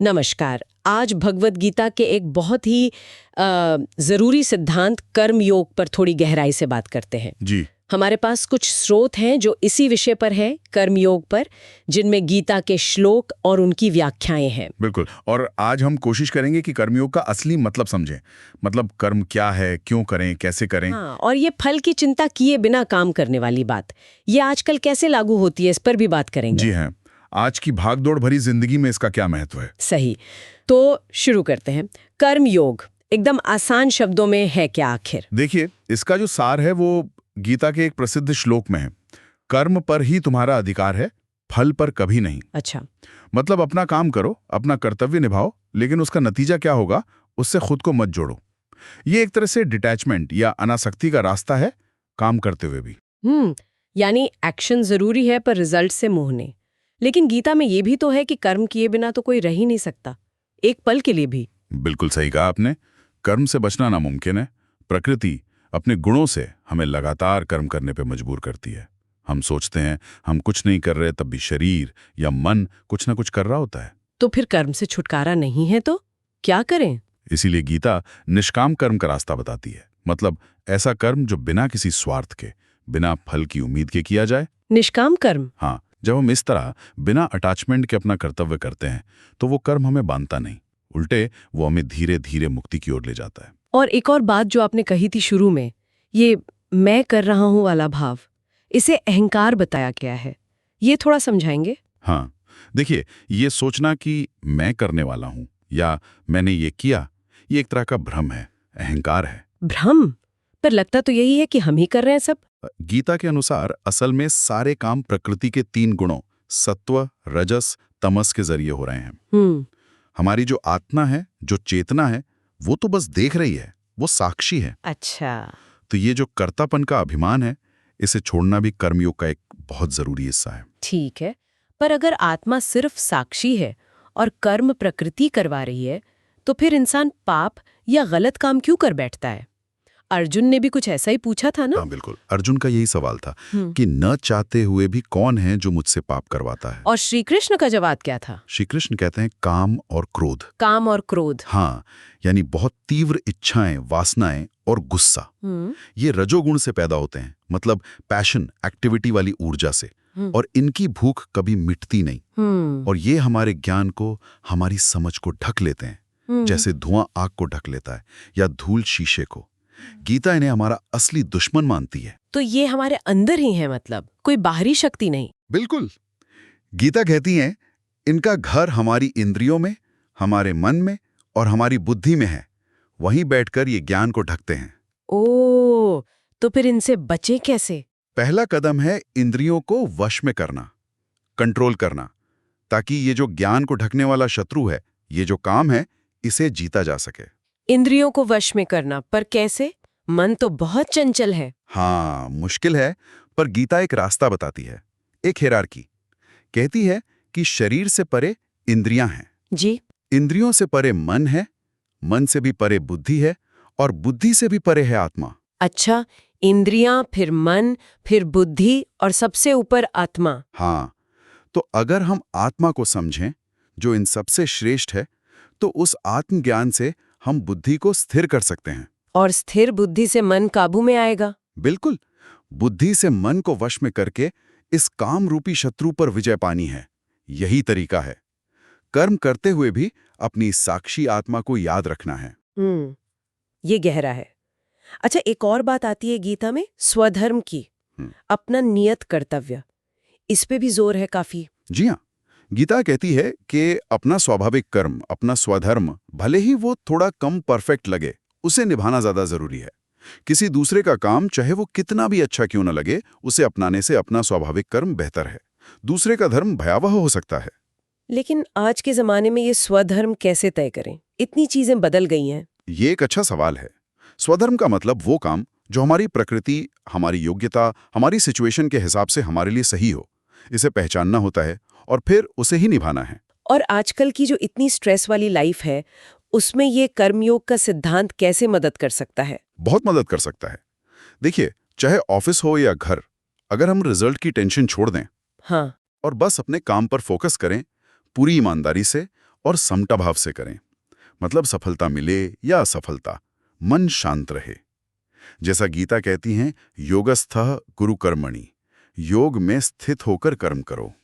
नमस्कार। आज भगवत गीता के एक बहुत ही ज़रूरी सिद्धांत कर्म योग पर थोड़ी गहराई से बात करते हैं। जी। हमारे पास कुछ स्रोत हैं जो इसी विषय पर है, कर्म योग पर, जिनमें गीता के श्लोक और उनकी व्याख्याएं हैं। बिल्कुल। और आज हम कोशिश करेंगे कि कर्मयोग का असली मतलब समझें। मतलब कर्म क्या है, क्यों करें, कैसे करें। हाँ, और ये फल की चिंता किए बिना काम करने वाली बात, ये आजकल कैसे लागू होती है, इस पर भी बात करेंगे। जी हाँ। आज की भागदौड़ भरी जिंदगी में इसका क्या महत्व है। सही। तो शुरू करते हैं। कर्म योग एकदम आसान शब्दों में है क्या आखिर? देखिए, इसका जो सार है वो गीता के एक प्रसिद्ध श्लोक में है। कर्म पर ही तुम्हारा अधिकार है, फल पर कभी नहीं। अच्छा। मतलब अपना काम करो, अपना कर्तव्य निभाओ, लेकिन उसका नतीजा क्या होगा उससे खुद को मत जोड़ो। ये एक तरह से डिटैचमेंट या अनासक्ति का रास्ता है, काम करते हुए भी। यानी एक्शन जरूरी है पर रिजल्ट से मुंह नहीं। लेकिन गीता में ये भी तो है कि कर्म किए बिना तो कोई रह ही नहीं सकता, एक पल के लिए भी। बिल्कुल सही कहा आपने। कर्म से बचना नामुमकिन है। प्रकृति अपने गुणों से हमें लगातार कर्म करने पे मजबूर करती है। हम सोचते हैं हम कुछ नहीं कर रहे, तब भी शरीर या मन कुछ ना कुछ कर रहा होता है। तो फिर कर्म से छुटकारा नहीं है तो क्या करें? इसीलिए गीता निष्काम कर्म का रास्ता बताती है। मतलब ऐसा कर्म जो बिना किसी स्वार्थ के, बिना फल की उम्मीद के किया जाए। निष्काम कर्म। हाँ, जब हम इस तरह बिना अटैचमेंट के अपना कर्तव्य करते हैं तो वो कर्म हमें बांधता नहीं, उल्टे वो हमें धीरे धीरे मुक्ति की ओर ले जाता है। और एक और बात जो आपने कही थी शुरू में, ये मैं कर रहा हूं वाला भाव, इसे अहंकार बताया गया है, ये थोड़ा समझाएंगे? हाँ, देखिए, ये सोचना कि मैं करने वाला हूं या मैंने ये किया, ये एक तरह का भ्रम है, अहंकार है। भ्रम? पर लगता तो यही है कि हम ही कर रहे हैं सब। गीता के अनुसार असल में सारे काम प्रकृति के 3 गुणों सत्व, रजस, तमस के जरिए हो रहे हैं। हमारी जो आत्मा है, जो चेतना है, वो तो बस देख रही है, वो साक्षी है। अच्छा। तो ये जो कर्तापन का अभिमान है, इसे छोड़ना भी कर्मयोग का एक बहुत जरूरी हिस्सा है। ठीक है, पर अगर आत्मा सिर्फ साक्षी है और कर्म प्रकृति करवा रही है, तो फिर इंसान पाप या गलत काम क्यों कर बैठता है? अर्जुन ने भी कुछ ऐसा ही पूछा था ना? हाँ बिल्कुल, अर्जुन का यही सवाल था हम्म। कि न चाहते हुए भी कौन है जो मुझसे पाप करवाता है। और श्री कृष्ण का जवाब क्या था? श्री कृष्ण कहते हैं काम और क्रोध। काम और क्रोध। हाँ, यानी बहुत तीव्र इच्छाएं, वासनाएं और गुस्सा, ये रजोगुण से पैदा होते हैं। मतलब पैशन, एक्टिविटी वाली ऊर्जा से। और इनकी भूख कभी मिटती नहीं। और ये हमारे ज्ञान को, हमारी समझ को ढक लेते हैं, जैसे धुआं आग को ढक लेता है या धूल शीशे को। गीता इन्हें हमारा असली दुश्मन मानती है। तो ये हमारे अंदर ही है, मतलब कोई बाहरी शक्ति नहीं। बिल्कुल। गीता कहती है इनका घर हमारी इंद्रियों में, हमारे मन में और हमारी बुद्धि में है। वहीं बैठकर ये ज्ञान को ढकते हैं। ओ, तो फिर इनसे बचे कैसे? पहला कदम है इंद्रियों को वश में करना, कंट्रोल करना, ताकि ये जो ज्ञान को ढकने वाला शत्रु है, ये जो काम है, इसे जीता जा सके। इंद्रियों को वश में करना, पर कैसे? मन तो बहुत चंचल है। हाँ, मुश्किल है, पर गीता एक रास्ता बताती है, एक हिरार्की। कहती है कि शरीर से परे इंद्रियां हैं। जी। इंद्रियों से परे मन है, मन से भी परे बुद्धि है, और बुद्धि से भी परे है आत्मा। अच्छा, इंद्रियां, फिर मन, फिर बुद्धि और सबसे ऊपर आत्मा। हाँ, तो अगर हम आत्मा को समझें, जो इन सबसे श्रेष्ठ है, तो उस आत्मज्ञान से हम बुद्धि को स्थिर कर सकते हैं। और स्थिर बुद्धि से मन काबू में आएगा? बिल्कुल। बुद्धि से मन को वश में करके इस काम रूपी शत्रु पर विजय पानी है। यही तरीका है। कर्म करते हुए भी अपनी साक्षी आत्मा को याद रखना है। ये गहरा है। अच्छा, एक और बात आती है गीता में, स्वधर्म की, अपना नियत कर्तव्य। इस पे भी जोर है काफी। जी हाँ, गीता कहती है कि अपना स्वाभाविक कर्म, अपना स्वधर्म, भले ही वो थोड़ा कम परफेक्ट लगे, उसे निभाना ज्यादा जरूरी है। किसी दूसरे का काम चाहे वो कितना भी अच्छा क्यों न लगे, उसे अपनाने से अपना स्वाभाविक कर्म बेहतर है। दूसरे का धर्म भयावह हो सकता है। लेकिन आज के जमाने में ये स्वधर्म कैसे तय करें? इतनी चीजें बदल गई हैं। ये एक अच्छा सवाल है। स्वधर्म का मतलब वो काम जो हमारी प्रकृति, हमारी योग्यता, हमारी सिचुएशन के हिसाब से हमारे लिए सही हो। इसे पहचानना होता है और फिर उसे ही निभाना है। और आजकल की जो इतनी स्ट्रेस वाली लाइफ है, उसमें ये कर्मयोग का सिद्धांत कैसे मदद कर सकता है? बहुत मदद कर सकता है। देखिए, चाहे ऑफिस हो या घर, अगर हम रिजल्ट की टेंशन छोड़ दें, हाँ, और बस अपने काम पर फोकस करें, पूरी ईमानदारी से और समता भाव से करें। मतलब सफलता मिले या असफलता, मन शांत रहे। जैसा गीता कहती हैं, योगस्थः कुरु कर्मणि, योग में स्थित होकर कर्म करो।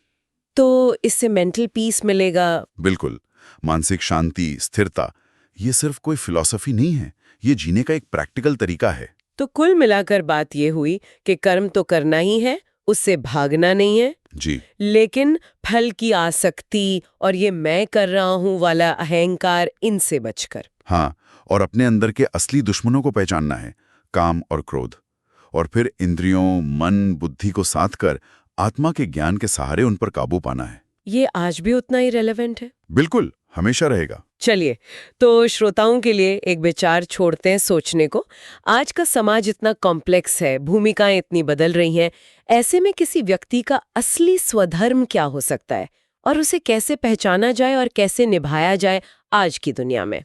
तो इससे मेंटल पीस मिलेगा? बिल्कुल। मानसिक शांति, स्थिरता, ये सिर्फ कोई फिलॉसफी नहीं है, ये जीने का एक प्रैक्टिकल तरीका है। तो कुल मिलाकर बात ये हुई कि कर्म तो करना ही है, उससे भागना नहीं है। जी। लेकिन फल की आसक्ति और ये मैं कर रहा हूं वाला अहंकार, इनसे बचकर। हाँ, और अपने अंदर के असली दुश्मनों को पहचानना है, काम और क्रोध। और फिर इंद्रियों, मन, बुद्धि को साथ कर आत्मा के ज्ञान के सहारे उन पर काबू पाना है। ये आज भी उतना ही रेलेवेंट है? बिल्कुल, हमेशा रहेगा। चलिए, तो श्रोताओं के लिए एक विचार छोड़ते हैं सोचने को। आज का समाज इतना कॉम्प्लेक्स है, भूमिकाएं इतनी बदल रही हैं, ऐसे में किसी व्यक्ति का असली स्वधर्म क्या हो सकता है और उसे कैसे पहचाना जाए और कैसे निभाया जाए आज की दुनिया में?